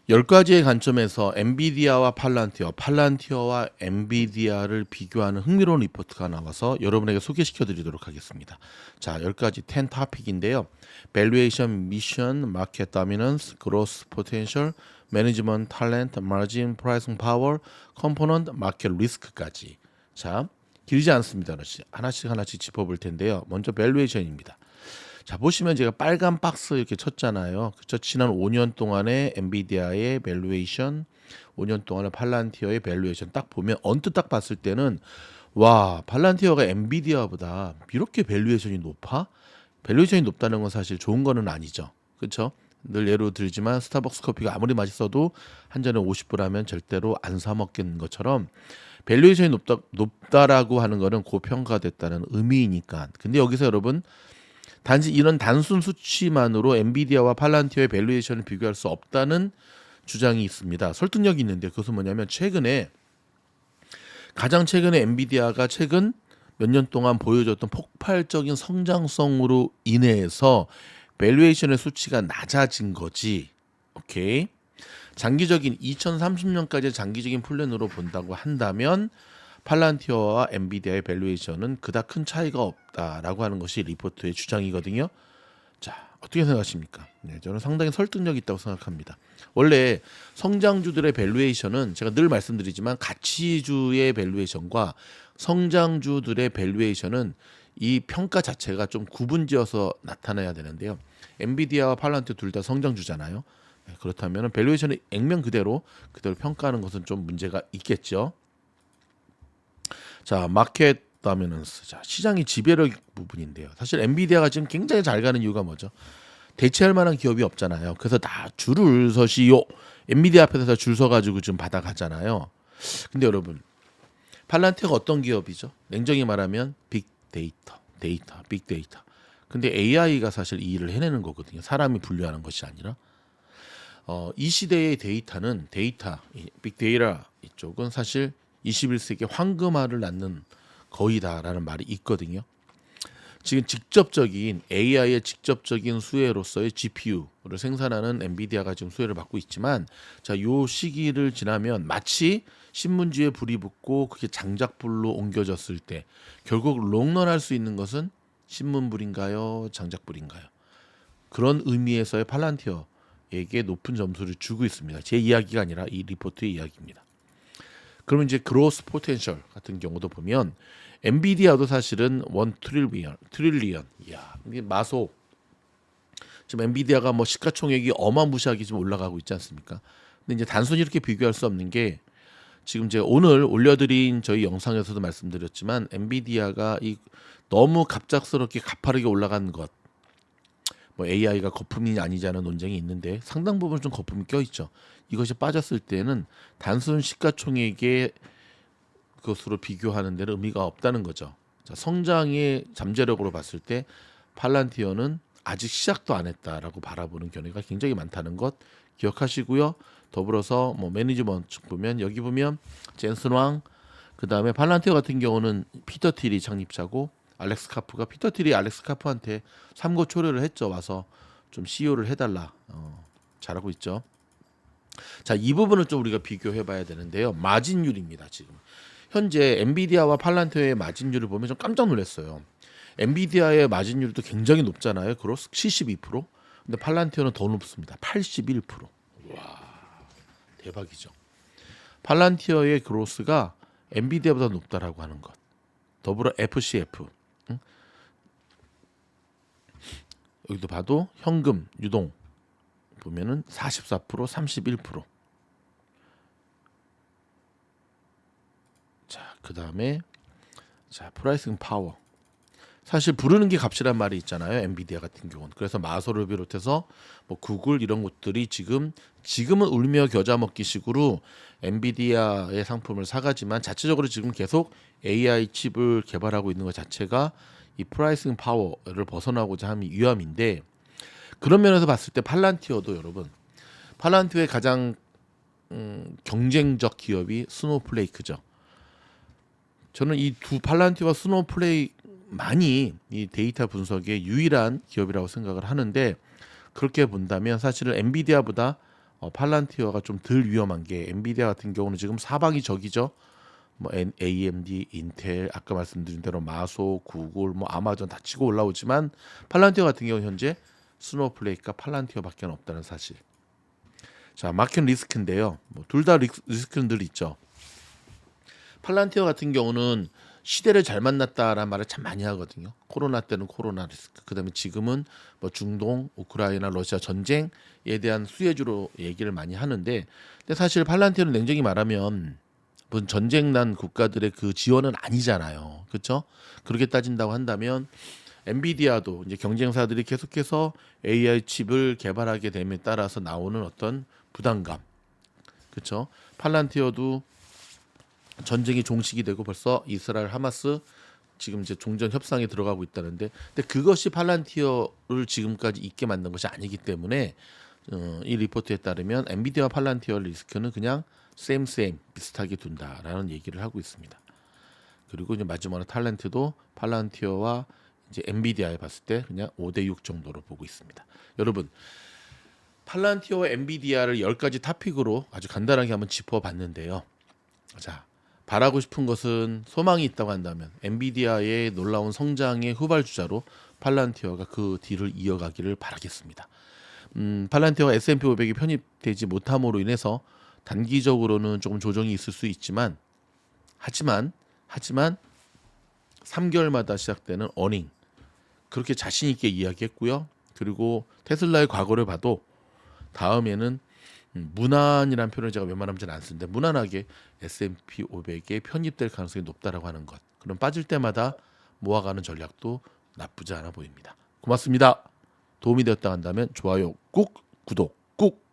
10가지의 관점에서 엔비디아와 팔란티어, 팔란티어와 엔비디아를 비교하는 흥미로운 리포트가 나와서 여러분에게 소개시켜 드리도록 하겠습니다. 자, 10가지 10 토픽인데요. Valuation, Mission, Market Dominance, Growth Potential, Management Talent, Margin, Pricing Power, Component, Market Risk까지. 자, 길지 않습니다. 하나씩 짚어볼 텐데요. 먼저 밸류에이션입니다. 자, 보시면 제가 빨간 박스 이렇게 쳤잖아요. 그쵸? 지난 5년 동안의 엔비디아의 밸류에이션, 5년 동안의 팔란티어의 밸류에이션 딱 보면 언뜻 딱 봤을 때는 와, 팔란티어가 엔비디아보다 이렇게 밸류에이션이 높아? 밸류에이션이 높다는 건 사실 좋은 거는 아니죠. 그렇죠? 늘 예로 들지만 스타벅스 커피가 아무리 맛있어도 한 잔에 50불 하면 절대로 안 사 먹겠는 것처럼 밸류에이션이 높다라고 하는 거는 고평가됐다는 의미이니까. 근데 여기서 여러분 단지 이런 단순 수치만으로 엔비디아와 팔란티어의 밸류에이션을 비교할 수 없다는 주장이 있습니다. 설득력이 있는데 그것은 뭐냐면 가장 최근에 엔비디아가 최근 몇 년 동안 보여줬던 폭발적인 성장성으로 인해서 밸류에이션의 수치가 낮아진 거지. 오케이. 장기적인 2030년까지의 장기적인 플랜으로 본다고 한다면 팔란티어와 엔비디아의 밸류에이션은 그닥 큰 차이가 없다라고 하는 것이 리포트의 주장이거든요. 자, 어떻게 생각하십니까? 네, 저는 상당히 설득력이 있다고 생각합니다. 원래 성장주들의 밸류에이션은 제가 늘 말씀드리지만 가치주의 밸류에이션과 성장주들의 밸류에이션은 이 평가 자체가 좀 구분지어서 나타나야 되는데요. 엔비디아와 팔란티어 둘 다 성장주잖아요. 네, 그렇다면 밸류에이션을 액면 그대로 평가하는 것은 좀 문제가 있겠죠. 자, 마켓 다미넌스. 자, 시장의 지배력 부분인데요. 사실 엔비디아가 지금 굉장히 잘 가는 이유가 뭐죠? 대체할 만한 기업이 없잖아요. 그래서 다 줄을 서시요. 엔비디아 앞에서 다 줄 서가지고 지금 받아가잖아요. 근데 여러분, 팔란티어가 어떤 기업이죠? 냉정히 말하면 빅데이터, 빅데이터. 근데 AI가 사실 이 일을 해내는 거거든요. 사람이 분류하는 것이 아니라. 이 시대의 빅데이터 이쪽은 사실 21세기 황금알을 낳는 거이다라는 말이 있거든요. 지금 직접적인 AI의 직접적인 수혜로서의 GPU를 생산하는 엔비디아가 지금 수혜를 받고 있지만, 자, 요 시기를 지나면 마치 신문지에 불이 붙고 그게 장작불로 옮겨졌을 때 결국 롱런할 수 있는 것은 신문불인가요, 장작불인가요? 그런 의미에서의 팔란티어에게 높은 점수를 주고 있습니다. 제 이야기가 아니라 이 리포트의 이야기입니다. 그러면 이제 그로스 포텐셜 같은 경우도 보면 엔비디아도 사실은 1 트릴리언. 이야, 이게 마소. 지금 엔비디아가 뭐 시가총액이 어마무시하게 지금 올라가고 있지 않습니까? 근데 이제 단순히 이렇게 비교할 수 없는 게 지금 제가 오늘 올려드린 저희 영상에서도 말씀드렸지만 엔비디아가 이 너무 갑작스럽게 가파르게 올라간 것, 뭐 AI가 거품이 아니냐는 논쟁이 있는데 상당 부분 좀 거품이 껴있죠. 이것이 빠졌을 때는 단순 시가총액의 그것으로 비교하는 데는 의미가 없다는 거죠. 자, 성장의 잠재력으로 봤을 때 팔란티어는 아직 시작도 안 했다라고 바라보는 견해가 굉장히 많다는 것 기억하시고요. 더불어서 뭐 매니지먼트 보면 여기 보면 젠슨 왕, 그다음에 팔란티어 같은 경우는 피터 틸이 창립자고 알렉스 카프가 피터 틸이 알렉스 카프한테 삼고 초려를 했죠. 와서 좀 CEO를 해달라. 잘하고 있죠. 자, 이 부분을 좀 우리가 비교해 봐야 되는데요. 마진율입니다. 지금 현재 엔비디아와 팔란티어의 마진율을 보면 좀 깜짝 놀랐어요. 엔비디아의 마진율도 굉장히 높잖아요. 그로스 72%. 근데 팔란티어는 더 높습니다. 81%. 와, 대박이죠. 팔란티어의 그로스가 엔비디아보다 높다라고 하는 것. 더불어 FCF. 여기도 봐도 현금 유동 보면은 44%, 31%. 자, 그다음에 자, 프라이싱 파워. 사실 부르는 게 값이란 말이 있잖아요. 엔비디아 같은 경우는. 그래서 마소를 비롯해서 뭐 구글 이런 것들이 지금은 울며 겨자 먹기 식으로 엔비디아의 상품을 사가지만 자체적으로 지금 계속 AI 칩을 개발하고 있는 것 자체가 이 프라이싱 파워를 벗어나고자 하는 위험인데, 그런 면에서 봤을 때 팔란티어도 여러분, 팔란티어의 가장 경쟁적 기업이 스노우플레이크죠. 저는 이 두 팔란티와 스노우플레이만이 이 데이터 분석의 유일한 기업이라고 생각을 하는데, 그렇게 본다면 사실은 엔비디아보다 팔란티어가 좀 덜 위험한 게 엔비디아 같은 경우는 지금 사방이 적이죠. 뭐 AMD, 인텔, 아까 말씀드린 대로 마소, 구글, 뭐 아마존 다 치고 올라오지만 팔란티어 같은 경우 현재 스노우플레이크가 팔란티어밖에 없다는 사실. 자, 마켓 리스크인데요. 뭐 둘 다 리스크는 늘 있죠. 팔란티어 같은 경우는 시대를 잘 만났다라는 말을 참 많이 하거든요. 코로나 때는 코로나 리스크, 그다음에 지금은 뭐 중동, 우크라이나, 러시아 전쟁에 대한 수혜주로 얘기를 많이 하는데, 근데 사실 팔란티어는 냉정히 말하면 뭐 전쟁 난 국가들의 그 지원은 아니잖아요. 그렇죠? 그렇게 따진다고 한다면 엔비디아도 이제 경쟁사들이 계속해서 AI 칩을 개발하게 됨에 따라서 나오는 어떤 부담감, 그렇죠? 팔란티어도 전쟁이 종식이 되고 벌써 이스라엘 하마스 지금 이제 종전 협상에 들어가고 있다는데, 근데 그것이 팔란티어를 지금까지 있게 만든 것이 아니기 때문에 이 리포트에 따르면 엔비디아 팔란티어 리스크는 그냥 same 비슷하게 둔다라는 얘기를 하고 있습니다. 그리고 이제 마지막으로 탤런트도 팔란티어와 이제 엔비디아에 봤을 때 그냥 5대6 정도로 보고 있습니다. 여러분, 팔란티어와 엔비디아를 10가지 토픽으로 아주 간단하게 한번 짚어봤는데요. 자, 바라고 싶은 것은, 소망이 있다고 한다면 엔비디아의 놀라운 성장의 후발주자로 팔란티어가 그 뒤를 이어가기를 바라겠습니다. 팔란티어가 S&P 500이 편입되지 못함으로 인해서 단기적으로는 조금 조정이 있을 수 있지만, 하지만 3개월마다 시작되는 어닝, 그렇게 자신 있게 이야기했고요. 그리고 테슬라의 과거를 봐도 다음에는 무난이라는 표현을 제가 웬만하면 잘 안 쓰는데, 무난하게 S&P 500에 편입될 가능성이 높다라고 하는 것, 그럼 빠질 때마다 모아가는 전략도 나쁘지 않아 보입니다. 고맙습니다. 도움이 되었다 한다면 좋아요 꾹, 구독 꾹.